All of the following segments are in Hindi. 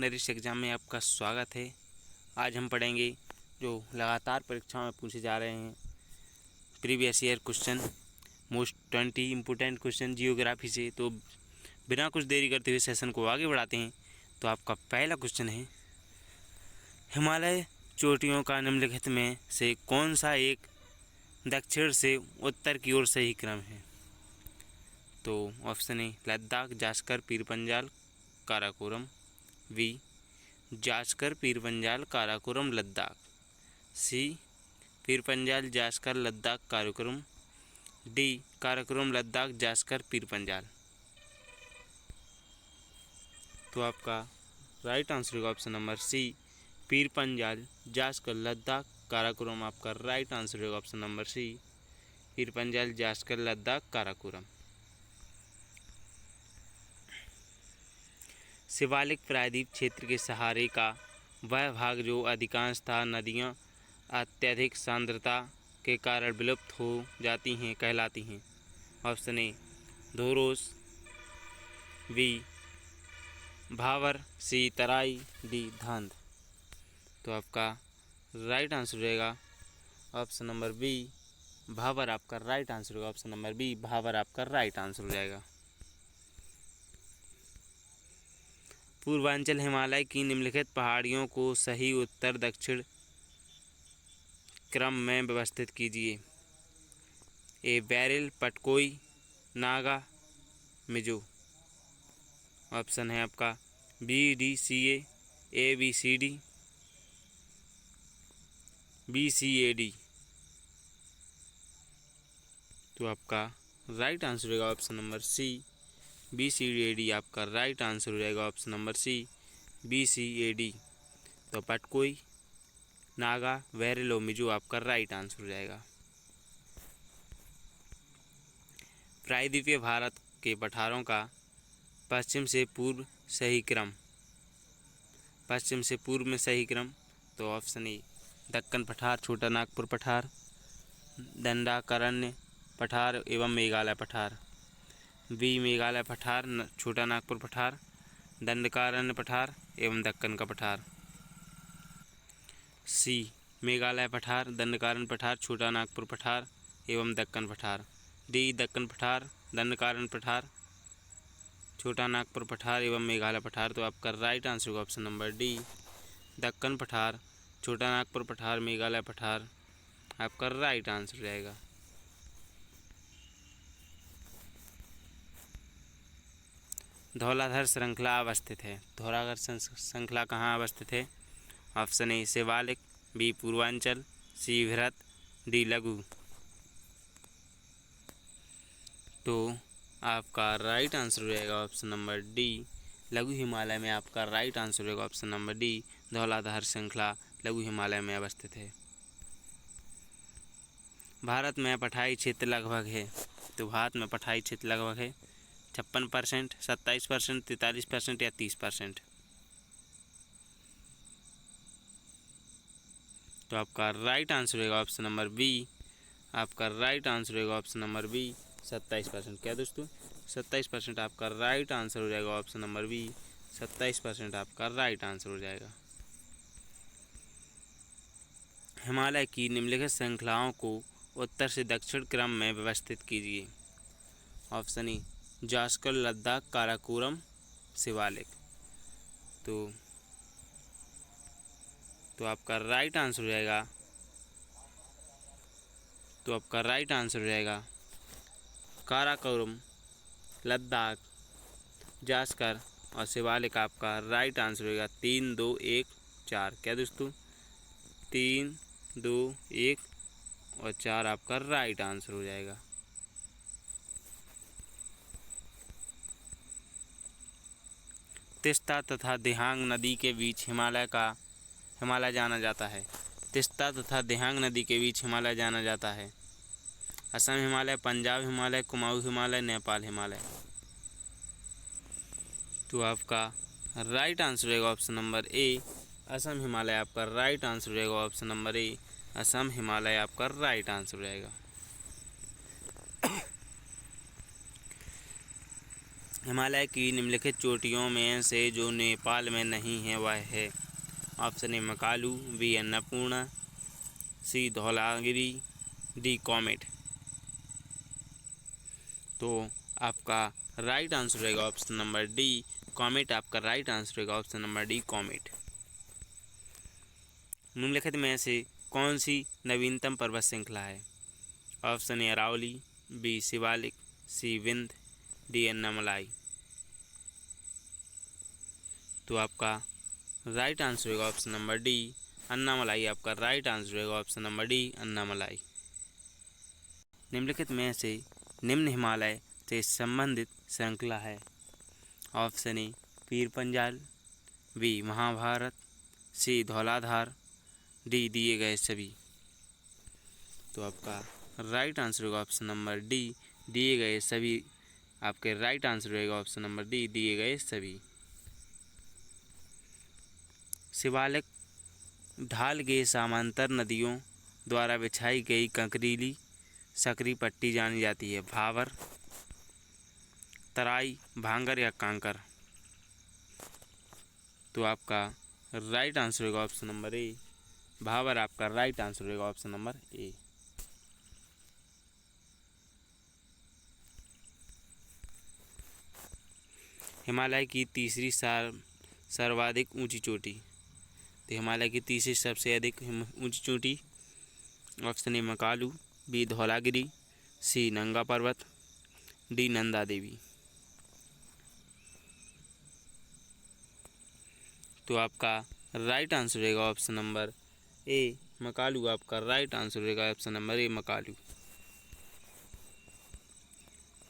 नरिश एग्ज़ाम में आपका स्वागत है। आज हम पढ़ेंगे जो लगातार परीक्षाओं में पूछे जा रहे हैं previous year question, most 20 important question geography से। तो बिना कुछ देरी करते हुए सेशन को आगे बढ़ाते हैं। तो आपका पहला क्वेश्चन है, हिमालय चोटियों का निम्नलिखित में से कौन सा एक दक्षिण से उत्तर की ओर सही क्रम है? तो option A Ladakh, Zanskar, Pir Panjal, Karakoram. B Zanskar, Pir Panjal, Karakoram, Ladakh. C Pir Panjal, Zanskar, Ladakh, Karakoram. D Karakoram, Ladakh, Zanskar, Pir Panjal. तो आपका राइट आंसर होगा option number C, Pir Panjal, Zanskar, Ladakh, Karakoram. आपका राइट आंसर होगा option number C, Pir Panjal, Zanskar, Ladakh, Karakoram. Shivalik प्रायद्वीप क्षेत्र के सहारे का वह भाग जो अधिकांशतः नदियाँ अत्यधिक सांद्रता के कारण विलुप्त हो जाती हैं कहलाती हैं। ऑप्शन ए धोरोस, बी भावर, सी तराई, डी धांध। तो आपका राइट आंसर रहेगा ऑप्शन नंबर बी, भावर। आपका राइट आंसर होगा ऑप्शन नंबर बी, भावर आपका राइट आंसर हो जाएगा। पूर्वांचल हिमालय की निम्नलिखित पहाड़ियों को सही उत्तर दक्षिण क्रम में व्यवस्थित कीजिए। ए बैरिल, पटकोई, नागा, मिजो। ऑप्शन है आपका B D C A B C D, B C A D. तो आपका राइट आंसर होगा option number C, B C A D. आपका राइट आंसर हो जाएगा option number C, B C A D. तो पटकोई, नागा, बैरिल और मिजो आपका राइट आंसर हो जाएगा। प्रायद्वीपीय भारत के पठारों का पश्चिम से पूर्व सही क्रम, पश्चिम से पूर्व में सही क्रम। तो ऑप्शन ए दक्कन पठार, छोटा नागपुर पठार, दंडाकारण्य पठार एवं मेघालय पठार। बी मेघालय पठार, छोटा नागपुर पठार, दंडकारण्य पठार एवं दक्कन का पठार। सी मेघालय पठार, दंडकारण्य पठार, छोटा नागपुर पठार एवं दक्कन पठार। डी दक्कन पठार, दंडकारण्य पठार, छोटा नागपुर पठार एवं मेघालय पठार। तो आपका राइट आंसर होगा ऑप्शन नंबर डी, दक्कन पठार, छोटा नागपुर पठार, मेघालय पठार आपका राइट आंसर रहेगा। धौलाधर श्रृंखला अवस्थित है। धौलाधर श्रृंखला कहाँ अवस्थित है? Option A Shivalik, B Purvanchal, C वृहत, डी लघु। तो आपका राइट आंसर हो जाएगा ऑप्शन नंबर डी, लघु हिमालय में आपका राइट आंसर होगा ऑप्शन नंबर डी, धौलाधर श्रृंखला लघु हिमालय में अवस्थित है। भारत में पठारी क्षेत्र लगभग है। तो भारत में पठारी क्षेत्र लगभग है 56%, 27%, 43% या 30%। तो आपका राइट आंसर होगा ऑप्शन नंबर बी, आपका राइट आंसर होगा ऑप्शन नंबर बी 27%। क्या दोस्तों? 27% आपका राइट आंसर हो जाएगा ऑप्शन नंबर बी, 27% आपका राइट आंसर हो जाएगा। हिमालय की निम्नलिखित श्रृंखलाओं को उत्तर से दक्षिण क्रम में व्यवस्थित कीजिए। Option A Zanskar, Ladakh, Karakoram, Shivalik. तो आपका राइट आंसर हो जाएगा, तो आपका राइट आंसर हो जाएगा काराकोरम, लद्दाख, जास्कर और शिवालिक। आपका राइट आंसर होगा 3, 2, 1, 4। क्या दोस्तों? 3, 2, 1 और 4 आपका राइट आंसर हो जाएगा। तिस्ता तथा दिहांग नदी के बीच हिमालय जाना जाता है। तिस्ता तथा दिहांग नदी के बीच हिमालय जाना जाता है। असम हिमालय, पंजाब हिमालय, कुमाऊं हिमालय, नेपाल हिमालय। तो आपका राइट आंसर रहेगा ऑप्शन नंबर ए, असम हिमालय। आपका राइट आंसर रहेगा ऑप्शन नंबर ए, असम हिमालय आपका राइट आंसर रहेगा। हिमालय की निम्नलिखित चोटियों में से जो नेपाल में नहीं है वह है। Option A Makalu, B Annapurna, C Dhaulagiri, D Kamet. तो आपका राइट आंसर रहेगा ऑप्शन नंबर डी कॉमेट। आपका राइट आंसर रहेगा ऑप्शन नंबर डी कॉमेट। निम्नलिखित में से कौन सी नवीनतम पर्वत श्रृंखला है? Option A Aravalli, B Shivalik, C Vindhya, D Annamalai. तो आपका राइट आंसर रहेगा ऑप्शन नंबर डी अन्नामलाई। आपका राइट आंसर रहेगा ऑप्शन नंबर डी अन्नामलाई। निम्नलिखित में से निम्न हिमालय से संबंधित श्रृंखला है। ऑप्शन ए पीर पंजाल, बी महाभारत, सी धौलाधार, डी दिए गए सभी। तो आपका राइट आंसर होगा ऑप्शन नंबर डी दिए गए सभी। आपके राइट आंसर रहेगा ऑप्शन नंबर डी दिए गए सभी। शिवालिक ढाल के समांतर नदियों द्वारा बिछाई गई कंकरीली सकरी पट्टी जानी जाती है। भावर, तराई, भांगर या कांकर। तो आपका राइट आंसर होगा ऑप्शन नंबर ए भावर। आपका राइट आंसर होगा ऑप्शन नंबर ए। हिमालय की तीसरी सर्वाधिक ऊंची चोटी। तो हिमालय की तीसरी सबसे अधिक ऊंची चोटी। Option A Makalu, B Dhaulagiri, C Nanga Parbat, D Nanda Devi. तो आपका राइट आंसर रहेगा ऑप्शन नंबर ए मकालू। आपका राइट आंसर रहेगा ऑप्शन नंबर ए मकालू।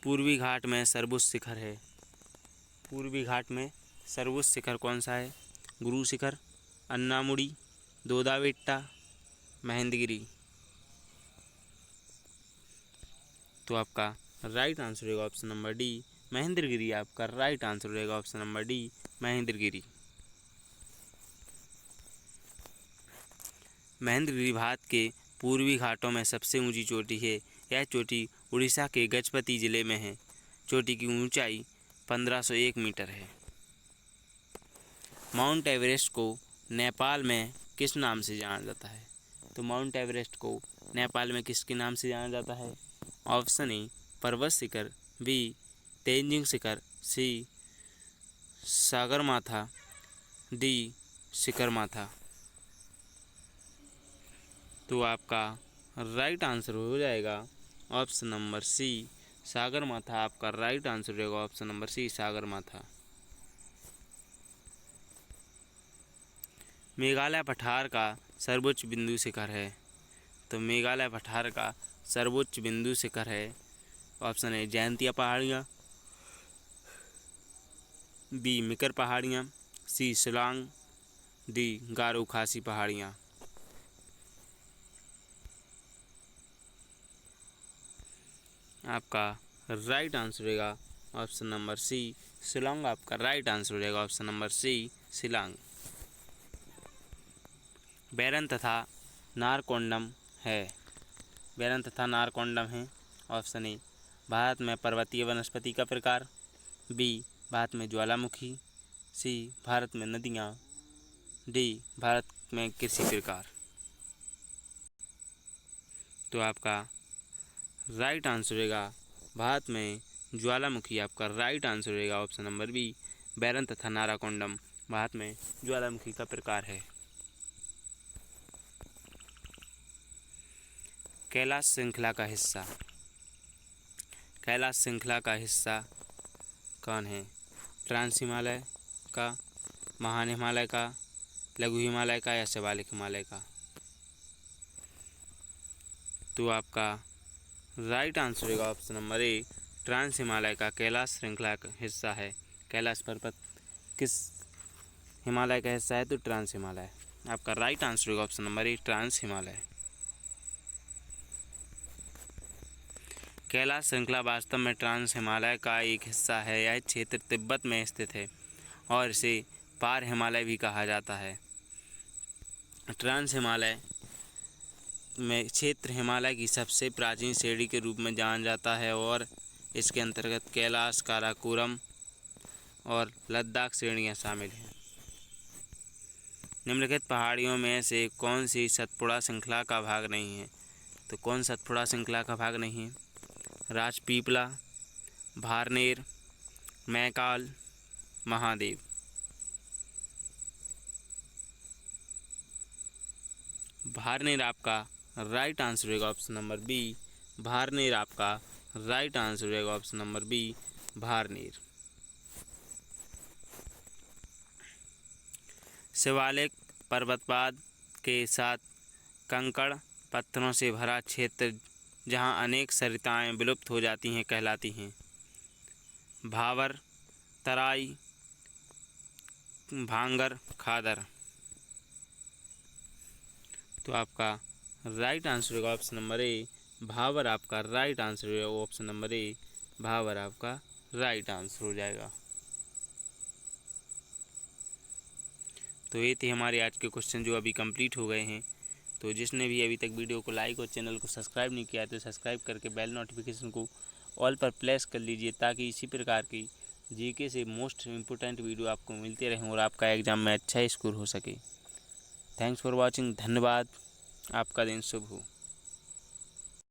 पूर्वी घाट में सर्वोच्च शिखर है। पूर्वी घाट में सर्वोच्च शिखर कौन सा है? गुरु शिखर, अन्नामुड़ी, दोदाबेट्टा, महेंद्रगिरी। तो आपका राइट आंसर रहेगा ऑप्शन नंबर डी महेंद्रगिरी। आपका राइट आंसर रहेगा option number D Mahendragiri. Mahendragiri Bharat के पूर्वी घाटों में सबसे ऊंची चोटी है। यह चोटी उड़ीसा के गजपति जिले में है। चोटी की ऊंचाई 1501 मीटर है। माउंट एवरेस्ट को नेपाल में किस नाम से जाना जाता है? तो माउंट एवरेस्ट को नेपाल में किसके नाम से जाना जाता है? ऑप्शन ए पर्वत शिखर, बी तेंजिंग शिखर, सी सागरमाथा, डी शिखरमाथा। तो आपका राइट आंसर हो जाएगा ऑप्शन नंबर सी सागरमाथा। आपका राइट आंसर रहेगा option number C Sagarmatha. Meghalaya पठार का सर्वोच्च बिंदु शिखर है। तो मेघालय पठार का सर्वोच्च बिंदु शिखर है। ऑप्शन ए जयंतिया पहाड़ियाँ, बी मिकर पहाड़ियाँ, सी शिलांग, डी गारो खासी पहाड़ियाँ। आपका राइट आंसर रहेगा ऑप्शन नंबर सी शिलांग। आपका राइट आंसर रहेगा ऑप्शन नंबर सी शिलांग। बैरन तथा नारकोंडम है। बैरन तथा नारकोंडम है। ऑप्शन ए भारत में पर्वतीय वनस्पति का प्रकार, बी भारत में ज्वालामुखी, सी भारत में नदियाँ, डी भारत में कृषि प्रकार। तो आपका राइट आंसर रहेगा भारत में ज्वालामुखी। आपका राइट आंसर रहेगा ऑप्शन नंबर बी बैरन तथा नाराकोंडम भारत में ज्वालामुखी का प्रकार है। कैलाश श्रृंखला का हिस्सा। कैलाश श्रृंखला का हिस्सा कौन है? ट्रांस हिमालय का, महान हिमालय का, लघु हिमालय का या शिवालिक हिमालय का। तो आपका राइट आंसर रहेगा option number A trans Himalaya का कैलाश श्रृंखला का हिस्सा है। कैलाश पर्वत किस हिमालय का हिस्सा है? तो ट्रांस हिमालय। आपका राइट आंसर रहेगा option number A trans Himalaya. Kailash श्रृंखला वास्तव में ट्रांस हिमालय का एक हिस्सा है। यह क्षेत्र तिब्बत में स्थित है और इसे पार हिमालय भी कहा जाता है। ट्रांस हिमालय में क्षेत्र हिमालय की सबसे प्राचीन श्रेणी के रूप में जाना जाता है और इसके अंतर्गत कैलाश, काराकोरम, और लद्दाख श्रेणियाँ शामिल हैं। निम्नलिखित पहाड़ियों में से कौन सी सतपुड़ा श्रृंखला का भाग नहीं है? तो कौन सतपुड़ा श्रृंखला का भाग नहीं है? राजपीपला, भारनेर, मैकाल, महादेव। भारनेर आपका राइट आंसर होगा, ऑप्शन नंबर बी। भारनेर आपका राइट आंसर होगा, ऑप्शन नंबर बी, भारनेर। शिवालिक पर्वतपाद के साथ कंकड़ पत्थरों से भरा क्षेत्र जहां अनेक सरिताएं विलुप्त हो जाती हैं कहलाती हैं? भावर, तराई, भांगर, खादर। तो आपका राइट आंसर होगा ऑप्शन नंबर ए, भावर आपका राइट आंसर होगा, ऑप्शन नंबर ए, भावर आपका राइट आंसर हो जाएगा। तो ये थे हमारे आज के क्वेश्चन जो अभी कंप्लीट हो गए हैं। तो जिसने भी अभी तक वीडियो को लाइक और चैनल को सब्सक्राइब नहीं किया तो सब्सक्राइब करके बेल नोटिफिकेशन को ऑल पर प्रेस कर लीजिए, ताकि इसी प्रकार की जीके से मोस्ट इम्पोर्टेंट वीडियो आपको मिलते रहें और आपका एग्ज़ाम में अच्छा स्कोर हो सके। Thanks for watching. धन्यवाद। आपका दिन शुभ हो।